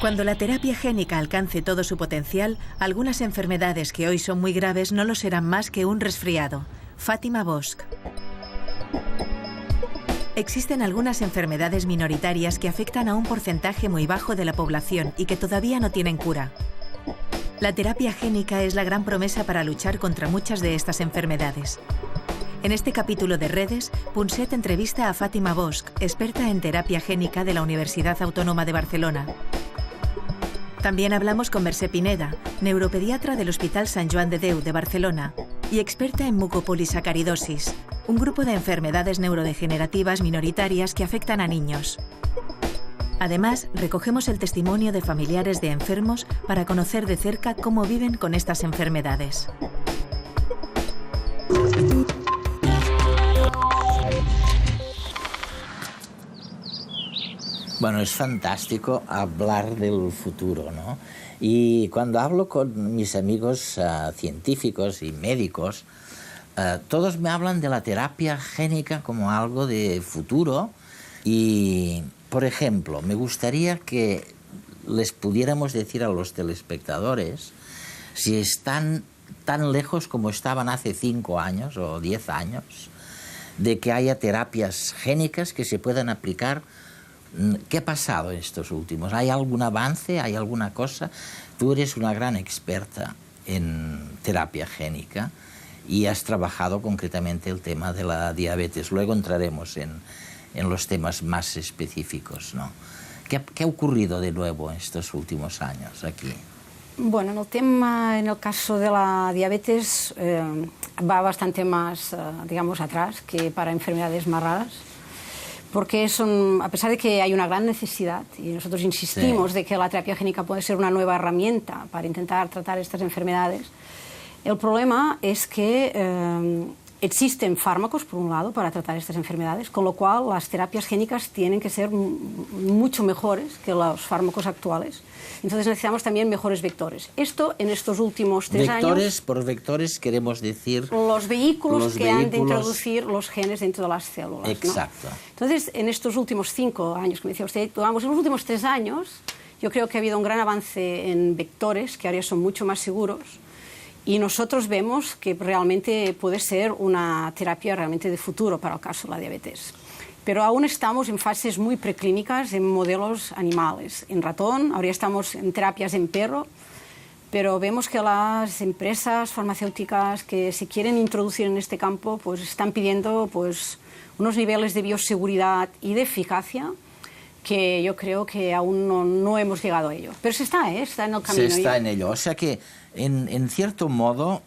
Cuando la terapia génica alcance todo su potencial, algunas enfermedades que hoy son muy graves no lo serán más que un resfriado. Fátima Bosch. Existen algunas enfermedades minoritarias que afectan a un porcentaje muy bajo de la población y que todavía no tienen cura. La terapia génica es la gran promesa para luchar contra muchas de estas enfermedades. En este capítulo de Redes, Punset entrevista a Fátima Bosch, experta en terapia génica de la Universidad Autónoma de Barcelona. También hablamos con Mercè Pineda, neuropediatra del Hospital Sant Joan de Déu de Barcelona y experta en mucopolisacaridosis, un grupo de enfermedades neurodegenerativas minoritarias que afectan a niños. Además, recogemos el testimonio de familiares de enfermos para conocer de cerca cómo viven con estas enfermedades. Bueno, es fantástico hablar del futuro, ¿no? Y cuando hablo con mis amigos científicos y médicos, todos me hablan de la terapia génica como algo de futuro. Y, por ejemplo, me gustaría que les pudiéramos decir a los telespectadores si están tan lejos como estaban hace 5 años o 10 años, de que haya terapias génicas que se puedan aplicar. ¿Qué ha pasado en estos últimos? ¿Hay algún avance? ¿Hay alguna cosa? Tú eres una gran experta en terapia génica y has trabajado concretamente el tema de la diabetes. Luego entraremos en los temas más específicos, ¿no? ¿Qué ha ocurrido de nuevo en estos últimos años aquí? Bueno, en el caso de la diabetes va bastante más, digamos, atrás que para enfermedades más raras. Porque a pesar de que hay una gran necesidad, y nosotros insistimos de que la terapia génica puede ser una nueva herramienta para intentar tratar estas enfermedades, el problema es que existen fármacos, por un lado, para tratar estas enfermedades, con lo cual las terapias génicas tienen que ser mucho mejores que los fármacos actuales. Entonces necesitamos también mejores vectores. Esto en estos últimos 3 años... Por vectores queremos decir... Los vehículos que han de introducir los genes dentro de las células. Exacto. ¿No? Entonces, en estos últimos 5 años, como decía usted, vamos, en los últimos 3 años, yo creo que ha habido un gran avance en vectores, que ahora son mucho más seguros, y nosotros vemos que realmente puede ser una terapia realmente de futuro para el caso de la diabetes. Pero aún estamos en fases muy preclínicas en modelos animales. En ratón, ahora estamos en terapias en perro, pero vemos que las empresas farmacéuticas que se quieren introducir en este campo pues están pidiendo pues, unos niveles de bioseguridad y de eficacia que yo creo que aún no hemos llegado a ello. Pero está en el camino. Se está en ello. O sea que, en cierto modo,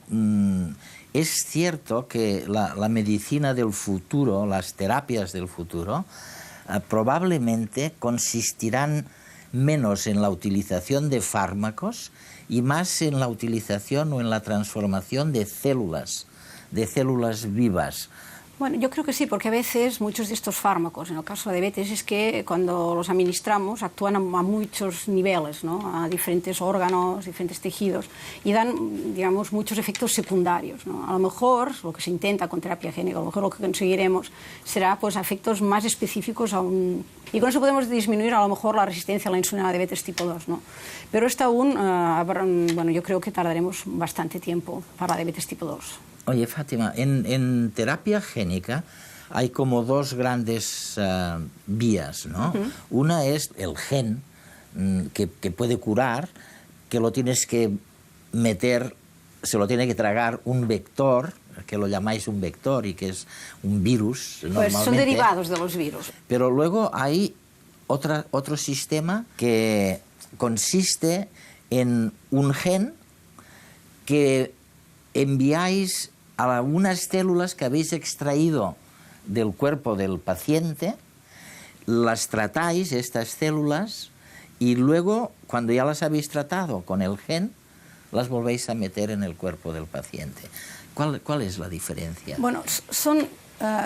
es cierto que la medicina del futuro, las terapias del futuro, probablemente consistirán menos en la utilización de fármacos y más en la utilización o en la transformación de células vivas. Bueno, yo creo que sí, porque a veces muchos de estos fármacos, en el caso de la diabetes, es que cuando los administramos actúan a muchos niveles, ¿no? A diferentes órganos, diferentes tejidos, y dan, digamos, muchos efectos secundarios, ¿no? A lo mejor, lo que se intenta con terapia génica, a lo mejor lo que conseguiremos será pues, efectos más específicos aún, y con eso podemos disminuir a lo mejor la resistencia a la insulina de diabetes tipo 2, ¿no? Pero esto aún, bueno, yo creo que tardaremos bastante tiempo para la diabetes tipo 2. Oye, Fátima, en terapia génica hay como 2 grandes vías, ¿no? Una es el gen que puede curar, que lo tienes que meter, se lo tiene que tragar un vector, que lo llamáis un vector y que es un virus. Pues normalmente. son derivados de los virus. Pero luego hay otro sistema que consiste en un gen que enviáis a unas células que habéis extraído del cuerpo del paciente, las tratáis, estas células, y luego, cuando ya las habéis tratado con el gen, las volvéis a meter en el cuerpo del paciente. ¿Cuál es la diferencia? Bueno, son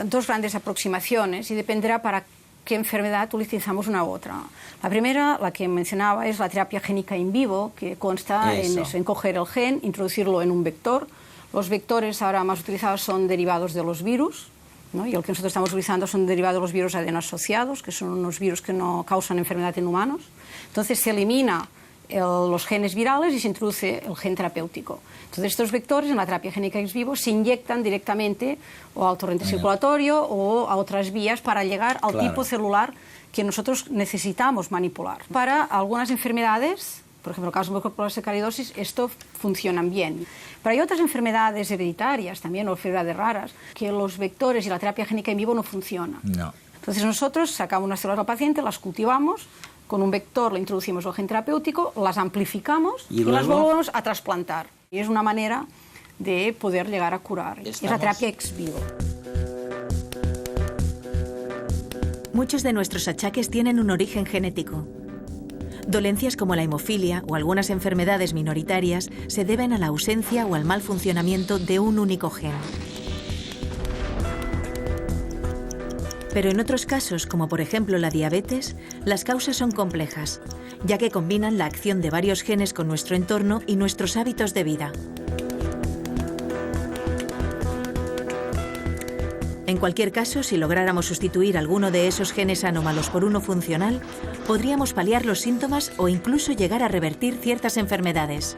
dos grandes aproximaciones y dependerá para qué enfermedad utilizamos una u otra. La primera, la que mencionaba, es la terapia génica in vivo, que consta en coger el gen, introducirlo en un vector. Los vectores ahora más utilizados son derivados de los virus, ¿no? Y el que nosotros estamos utilizando son derivados de los virus adenoasociados, que son unos virus que no causan enfermedad en humanos. Entonces se elimina los genes virales y se introduce el gen terapéutico. Entonces estos vectores en la terapia génica ex vivo se inyectan directamente o al torrente circulatorio o a otras vías para llegar al tipo celular que nosotros necesitamos manipular. Para algunas enfermedades, por ejemplo, el caso de la sacaridosis, esto funciona bien. Pero hay otras enfermedades hereditarias también, o enfermedades raras, que los vectores y la terapia génica en vivo no funcionan. No. Entonces nosotros sacamos unas células al paciente, las cultivamos, con un vector le introducimos el gen terapéutico, las amplificamos y las volvemos a trasplantar. Y es una manera de poder llegar a curar. Es la terapia ex vivo. Muchos de nuestros achaques tienen un origen genético. Dolencias como la hemofilia o algunas enfermedades minoritarias se deben a la ausencia o al mal funcionamiento de un único gen. Pero en otros casos, como por ejemplo la diabetes, las causas son complejas, ya que combinan la acción de varios genes con nuestro entorno y nuestros hábitos de vida. En cualquier caso, si lográramos sustituir alguno de esos genes anómalos por uno funcional, podríamos paliar los síntomas o incluso llegar a revertir ciertas enfermedades.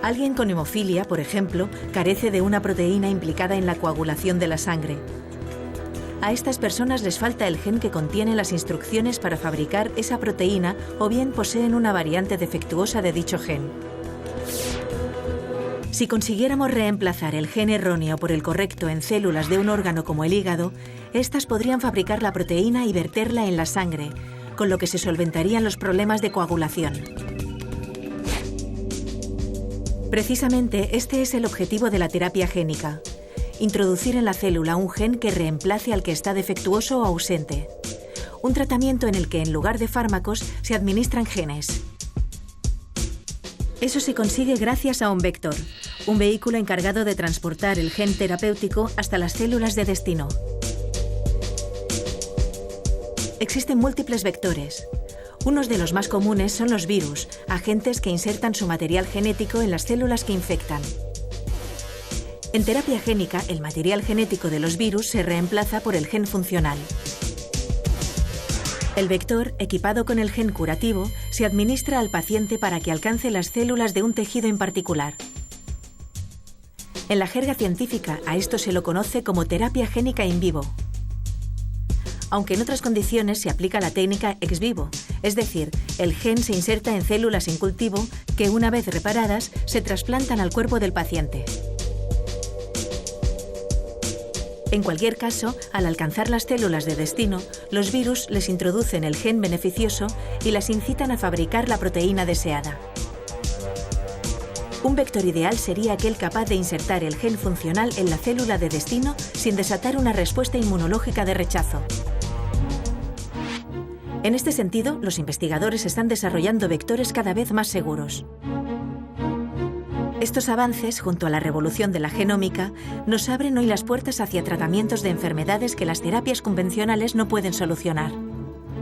Alguien con hemofilia, por ejemplo, carece de una proteína implicada en la coagulación de la sangre. A estas personas les falta el gen que contiene las instrucciones para fabricar esa proteína o bien poseen una variante defectuosa de dicho gen. Si consiguiéramos reemplazar el gen erróneo por el correcto en células de un órgano como el hígado, estas podrían fabricar la proteína y verterla en la sangre, con lo que se solventarían los problemas de coagulación. Precisamente este es el objetivo de la terapia génica: introducir en la célula un gen que reemplace al que está defectuoso o ausente. Un tratamiento en el que en lugar de fármacos se administran genes. Eso se consigue gracias a un vector, un vehículo encargado de transportar el gen terapéutico hasta las células de destino. Existen múltiples vectores. Unos de los más comunes son los virus, agentes que insertan su material genético en las células que infectan. En terapia génica, el material genético de los virus se reemplaza por el gen funcional. El vector, equipado con el gen curativo, se administra al paciente para que alcance las células de un tejido en particular. En la jerga científica, a esto se lo conoce como terapia génica in vivo. Aunque en otras condiciones se aplica la técnica ex vivo, es decir, el gen se inserta en células en cultivo que, una vez reparadas, se trasplantan al cuerpo del paciente. En cualquier caso, al alcanzar las células de destino, los virus les introducen el gen beneficioso y las incitan a fabricar la proteína deseada. Un vector ideal sería aquel capaz de insertar el gen funcional en la célula de destino sin desatar una respuesta inmunológica de rechazo. En este sentido, los investigadores están desarrollando vectores cada vez más seguros. Estos avances, junto a la revolución de la genómica, nos abren hoy las puertas hacia tratamientos de enfermedades que las terapias convencionales no pueden solucionar.